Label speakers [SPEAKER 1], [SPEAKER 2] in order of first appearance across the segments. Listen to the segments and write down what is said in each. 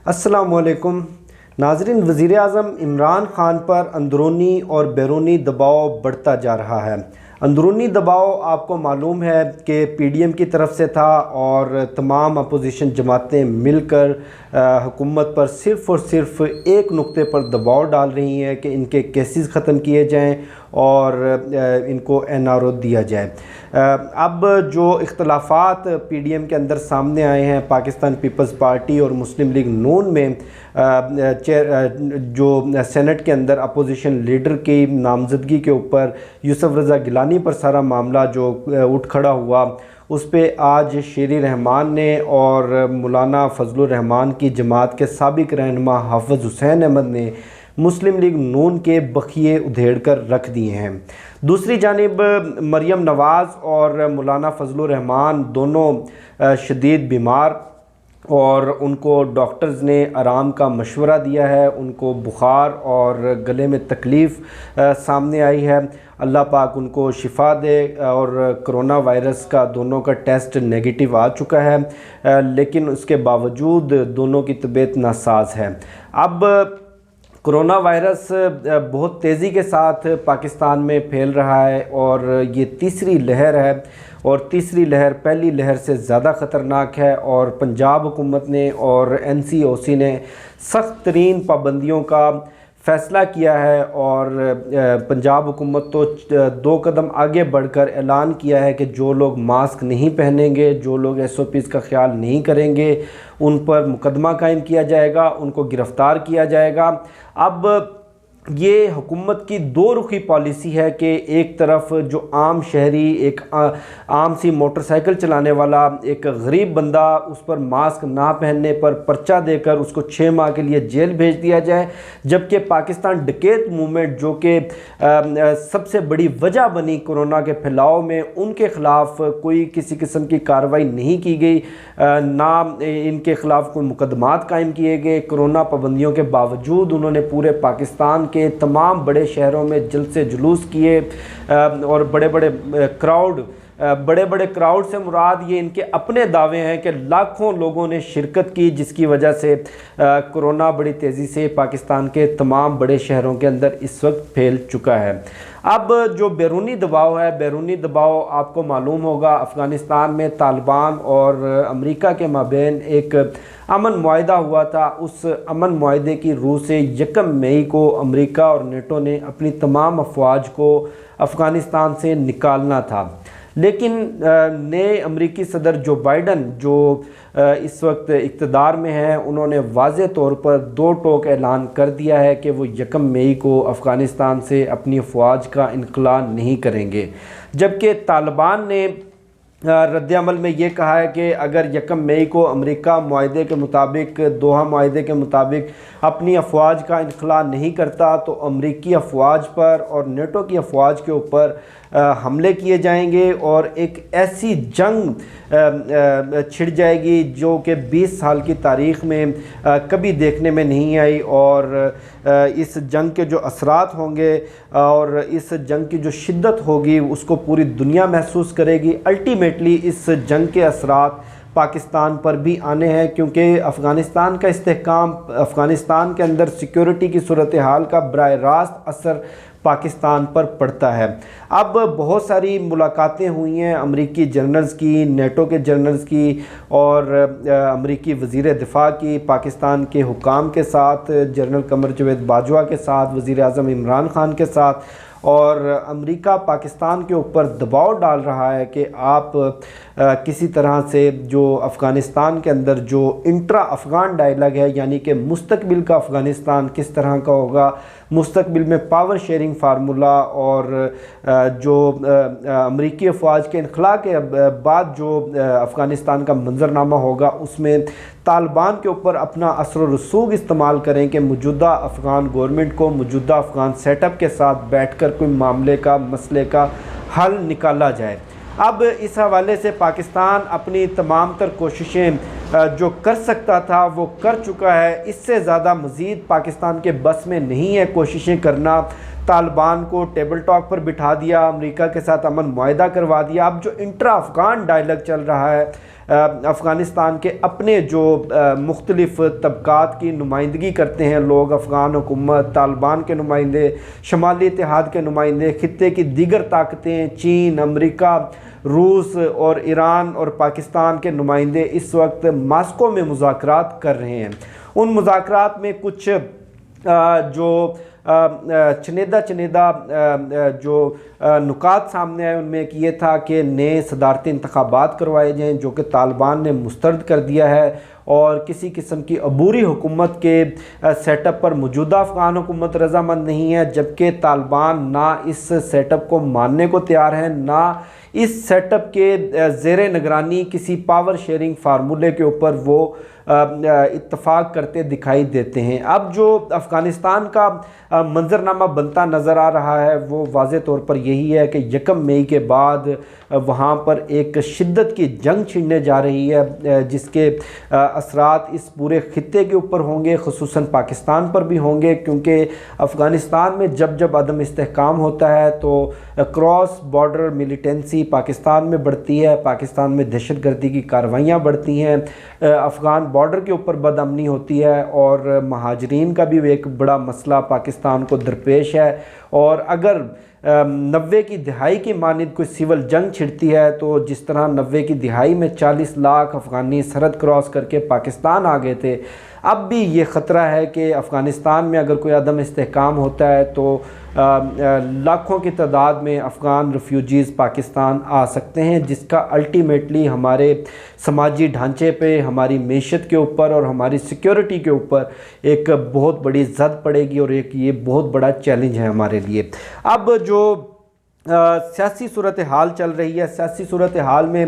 [SPEAKER 1] السلام علیکم ناظرین، وزیر اعظم عمران خان پر اندرونی اور بیرونی دباؤ بڑھتا جا رہا ہے۔ اندرونی دباؤ آپ کو معلوم ہے کہ پی ڈی ایم کی طرف سے تھا اور تمام اپوزیشن جماعتیں مل کر حکومت پر صرف اور صرف ایک نقطے پر دباؤ ڈال رہی ہیں کہ ان کے کیسز ختم کیے جائیں اور ان کو این آر او دیا جائے۔ اب جو اختلافات پی ڈی ایم کے اندر سامنے آئے ہیں، پاکستان پیپلز پارٹی اور مسلم لیگ نون میں جو سینٹ کے اندر اپوزیشن لیڈر کی نامزدگی کے اوپر یوسف رضا گیلانی پر سارا معاملہ جو اٹھ کھڑا ہوا، اس پہ آج شیری رحمان نے اور مولانا فضل الرحمان کی جماعت کے سابق رہنما حافظ حسین احمد نے مسلم لیگ نون کے بخیے ادھیڑ کر رکھ دیے ہیں۔ دوسری جانب مریم نواز اور مولانا فضل الرحمان دونوں شدید بیمار اور ان کو ڈاکٹرز نے آرام کا مشورہ دیا ہے، ان کو بخار اور گلے میں تکلیف سامنے آئی ہے۔ اللہ پاک ان کو شفا دے، اور کرونا وائرس کا دونوں کا ٹیسٹ نیگیٹو آ چکا ہے، لیکن اس کے باوجود دونوں کی طبیعت ناساز ہے۔ اب کرونا وائرس بہت تیزی کے ساتھ پاکستان میں پھیل رہا ہے اور یہ تیسری لہر ہے، اور تیسری لہر پہلی لہر سے زیادہ خطرناک ہے، اور پنجاب حکومت نے اور این سی او سی نے سخت ترین پابندیوں کا فیصلہ کیا ہے، اور پنجاب حکومت تو 2 قدم آگے بڑھ کر اعلان کیا ہے کہ جو لوگ ماسک نہیں پہنیں گے، جو لوگ ایس او پیز کا خیال نہیں کریں گے، ان پر مقدمہ قائم کیا جائے گا، ان کو گرفتار کیا جائے گا۔ اب یہ حکومت کی 2 رخی پالیسی ہے کہ ایک طرف جو عام شہری، ایک عام سی موٹر سائیکل چلانے والا ایک غریب بندہ، اس پر ماسک نہ پہننے پر پرچہ دے کر اس کو 6 ماہ کے لیے جیل بھیج دیا جائے، جبکہ پاکستان ڈکیت موومنٹ جو کہ سب سے بڑی وجہ بنی کرونا کے پھیلاؤ میں، ان کے خلاف کوئی کسی قسم کی کارروائی نہیں کی گئی، نہ ان کے خلاف کوئی مقدمات قائم کیے گئے۔ کرونا پابندیوں کے باوجود انہوں نے پورے پاکستان کے تمام بڑے شہروں میں جلسے جلوس کیے، اور بڑے بڑے کراؤڈ سے مراد یہ ان کے اپنے دعوے ہیں کہ لاکھوں لوگوں نے شرکت کی، جس کی وجہ سے کرونا بڑی تیزی سے پاکستان کے تمام بڑے شہروں کے اندر اس وقت پھیل چکا ہے۔ اب جو بیرونی دباؤ ہے، بیرونی دباؤ آپ کو معلوم ہوگا، افغانستان میں طالبان اور امریکہ کے مابین ایک امن معاہدہ ہوا تھا۔ اس امن معاہدے کی روح سے 1 مئی کو امریکہ اور نیٹو نے اپنی تمام افواج کو افغانستان سے نکالنا تھا، لیکن نئے امریکی صدر جو بائیڈن جو اس وقت اقتدار میں ہیں، انہوں نے واضح طور پر 2 ٹوک اعلان کر دیا ہے کہ وہ 1 مئی کو افغانستان سے اپنی افواج کا انخلاء نہیں کریں گے، جبکہ طالبان نے رد عمل میں یہ کہا ہے کہ اگر 1 مئی کو امریکہ معاہدے کے مطابق، دوحہ معاہدے کے مطابق اپنی افواج کا انخلاء نہیں کرتا تو امریکی افواج پر اور نیٹو کی افواج کے اوپر حملے کیے جائیں گے، اور ایک ایسی جنگ چھڑ جائے گی جو کہ 20 سال کی تاریخ میں کبھی دیکھنے میں نہیں آئی، اور اس جنگ کے جو اثرات ہوں گے اور اس جنگ کی جو شدت ہوگی اس کو پوری دنیا محسوس کرے گی۔ الٹیمیٹلی اس جنگ کے اثرات پاکستان پر بھی آنے ہیں، کیونکہ افغانستان کا استحکام، افغانستان کے اندر سیکیورٹی کی صورتحال کا براہ راست اثر پاکستان پر پڑتا ہے۔ اب بہت ساری ملاقاتیں ہوئی ہیں امریکی جنرلز کی، نیٹو کے جنرلز کی، اور امریکی وزیر دفاع کی پاکستان کے حکام کے ساتھ، جنرل قمر جاوید باجوہ کے ساتھ، وزیر اعظم عمران خان کے ساتھ، اور امریکہ پاکستان کے اوپر دباؤ ڈال رہا ہے کہ آپ کسی طرح سے جو افغانستان کے اندر جو انٹرا افغان ڈائلاگ ہے، یعنی کہ مستقبل کا افغانستان کس طرح کا ہوگا، مستقبل میں پاور شیئرنگ فارمولا، اور جو امریکی افواج کے انخلاء کے بعد جو افغانستان کا منظرنامہ ہوگا، اس میں طالبان کے اوپر اپنا اثر و رسوخ استعمال کریں کہ موجودہ افغان گورنمنٹ کو موجودہ افغان سیٹ اپ کے ساتھ بیٹھ کر کوئی معاملے کا، مسئلے کا حل نکالا جائے۔ اب اس حوالے سے پاکستان اپنی تمام تر کوششیں جو کر سکتا تھا وہ کر چکا ہے، اس سے زیادہ مزید پاکستان کے بس میں نہیں ہے کوششیں کرنا طالبان کو ٹیبل ٹاک پر بٹھا دیا، امریکہ کے ساتھ امن معاہدہ کروا دیا۔ اب جو انٹرا افغان ڈائیلاگ چل رہا ہے، افغانستان کے اپنے جو مختلف طبقات کی نمائندگی کرتے ہیں لوگ، افغان حکومت، طالبان کے نمائندے، شمالی اتحاد کے نمائندے، خطے کی دیگر طاقتیں، چین، امریکہ، روس اور ایران اور پاکستان کے نمائندے اس وقت ماسکو میں مذاکرات کر رہے ہیں۔ ان مذاکرات میں کچھ جو چنیدہ جو نکات سامنے آئے، ان میں ایک یہ تھا کہ نئے صدارتی انتخابات کروائے جائیں، جو کہ طالبان نے مسترد کر دیا ہے، اور کسی قسم کی عبوری حکومت کے سیٹ اپ پر موجودہ افغان حکومت رضامند نہیں ہے، جبکہ طالبان نہ اس سیٹ اپ کو ماننے کو تیار ہیں، نہ اس سیٹ اپ کے زیر نگرانی کسی پاور شیئرنگ فارمولے کے اوپر وہ اتفاق کرتے دکھائی دیتے ہیں۔ اب جو افغانستان کا منظرنامہ بنتا نظر آ رہا ہے وہ واضح طور پر یہی ہے کہ 1 مئی کے بعد وہاں پر ایک شدت کی جنگ چھڑنے جا رہی ہے، جس کے اثرات اس پورے خطے کے اوپر ہوں گے، خصوصاً پاکستان پر بھی ہوں گے، کیونکہ افغانستان میں جب عدم استحکام ہوتا ہے تو کراس بارڈر ملیٹنسی پاکستان میں بڑھتی ہے، پاکستان میں دہشت گردی کی کارروائیاں بڑھتی ہیں، افغان بارڈر کے اوپر بد امنی ہوتی ہے، اور مہاجرین کا بھی ایک بڑا مسئلہ پاکستان کو درپیش ہے۔ اور اگر 90 کی دہائی کی مانند کوئی سول جنگ چھڑتی ہے تو جس طرح 90 کی دہائی میں 40 لاکھ افغانی سرحد کراس کر کے پاکستان آ گئے تھے، اب بھی یہ خطرہ ہے کہ افغانستان میں اگر کوئی عدم استحکام ہوتا ہے تو لاکھوں کی تعداد میں افغان ریفیوجیز پاکستان آ سکتے ہیں، جس کا الٹیمیٹلی ہمارے سماجی ڈھانچے پہ، ہماری معیشت کے اوپر اور ہماری سیکیورٹی کے اوپر ایک بہت بڑی زد پڑے گی، اور ایک یہ بہت بڑا چیلنج ہے ہمارے لیے۔ اب جو سیاسی صورتحال چل رہی ہے، سیاسی صورتحال میں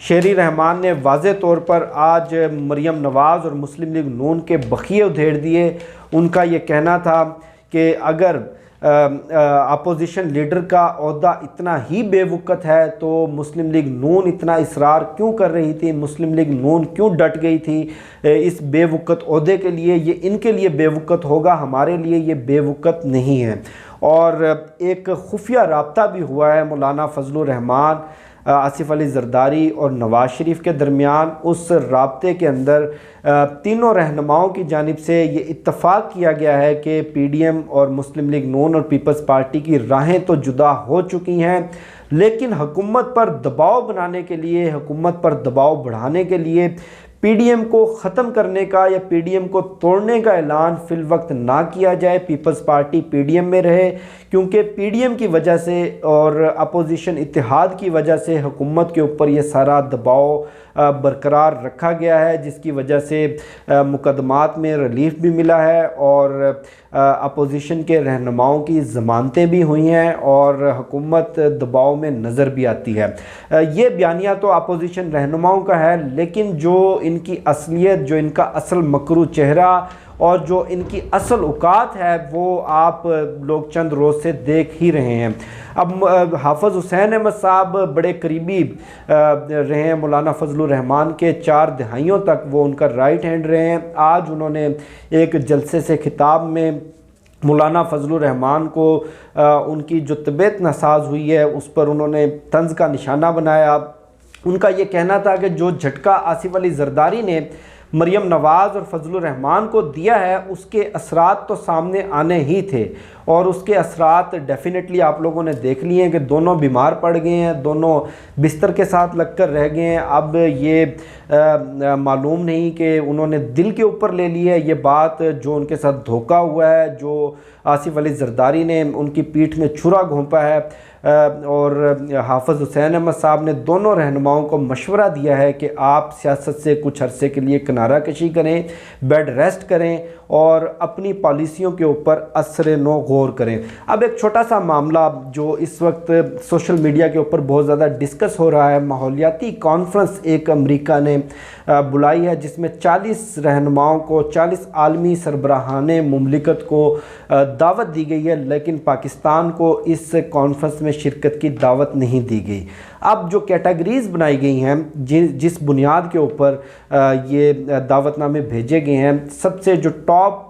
[SPEAKER 1] شہری رحمان نے واضح طور پر آج مریم نواز اور مسلم لیگ نون کے بخیے ادھیڑ دیے۔ ان کا یہ کہنا تھا کہ اگر اپوزیشن لیڈر کا عہدہ اتنا ہی بے وقت ہے تو مسلم لیگ نون اتنا اصرار کیوں کر رہی تھی، مسلم لیگ نون کیوں ڈٹ گئی تھی اس بے وقت عہدے کے لیے؟ یہ ان کے لیے بے وقت ہوگا، ہمارے لیے یہ بے وقت نہیں ہے۔ اور ایک خفیہ رابطہ بھی ہوا ہے مولانا فضل الرحمان، آصف علی زرداری اور نواز شریف کے درمیان۔ اس رابطے کے اندر تینوں رہنماؤں کی جانب سے یہ اتفاق کیا گیا ہے کہ پی ڈی ایم اور مسلم لیگ نون اور پیپلز پارٹی کی راہیں تو جدا ہو چکی ہیں، لیکن حکومت پر دباؤ بنانے کے لیے، حکومت پر دباؤ بڑھانے کے لیے پی ڈی ایم کو ختم کرنے کا یا پی ڈی ایم کو توڑنے کا اعلان فی الوقت نہ کیا جائے، پیپلز پارٹی پی ڈی ایم میں رہے، کیونکہ پی ڈی ایم کی وجہ سے اور اپوزیشن اتحاد کی وجہ سے حکومت کے اوپر یہ سارا دباؤ برقرار رکھا گیا ہے، جس کی وجہ سے مقدمات میں ریلیف بھی ملا ہے، اور اپوزیشن کے رہنماؤں کی ضمانتیں بھی ہوئی ہیں، اور حکومت دباؤ میں نظر بھی آتی ہے۔ یہ بیانیہ تو اپوزیشن رہنماؤں کا ہے، لیکن جو ان کی اصلیت، جو ان کا اصل مکروہ چہرہ اور جو ان کی اصل اوقات ہے وہ آپ لوگ چند روز سے دیکھ ہی رہے ہیں۔ اب حافظ حسین احمد صاحب بڑے قریبی رہے ہیں مولانا فضل الرحمان کے، 4 دہائیوں تک وہ ان کا رائٹ ہینڈ رہے ہیں۔ آج انہوں نے ایک جلسے سے خطاب میں مولانا فضل الرحمان کو ان کی جو طبیعت ناساز ہوئی ہے اس پر انہوں نے طنز کا نشانہ بنایا۔ ان کا یہ کہنا تھا کہ جو جھٹکا آصف علی زرداری نے مریم نواز اور فضل الرحمان کو دیا ہے اس کے اثرات تو سامنے آنے ہی تھے، اور اس کے اثرات ڈیفینیٹلی آپ لوگوں نے دیکھ لیے ہیں کہ دونوں بیمار پڑ گئے ہیں، دونوں بستر کے ساتھ لگ کر رہ گئے ہیں۔ اب یہ معلوم نہیں کہ انہوں نے دل کے اوپر لے لی ہے یہ بات، جو ان کے ساتھ دھوکہ ہوا ہے، جو آصف علی زرداری نے ان کی پیٹھ میں چھرا گھونپا ہے، اور حافظ حسین احمد صاحب نے دونوں رہنماؤں کو مشورہ دیا ہے کہ آپ سیاست سے کچھ عرصے کے لیے کنارہ کشی کریں، بیڈ ریسٹ کریں، اور اپنی پالیسیوں کے اوپر اثر نو غور کریں۔ اب ایک چھوٹا سا معاملہ جو اس وقت سوشل میڈیا کے اوپر بہت زیادہ ڈسکس ہو رہا ہے، ماحولیاتی کانفرنس ایک امریکہ نے بلائی ہے جس میں 40 رہنماؤں کو، 40 عالمی سربراہان مملکت کو دعوت دی گئی ہے، لیکن پاکستان کو اس کانفرنس میں شرکت کی دعوت نہیں دی گئی۔ اب جو کیٹیگریز بنائی گئی ہیں، جس بنیاد کے اوپر یہ دعوت نامے بھیجے گئے ہیں، سب سے جو ٹاپ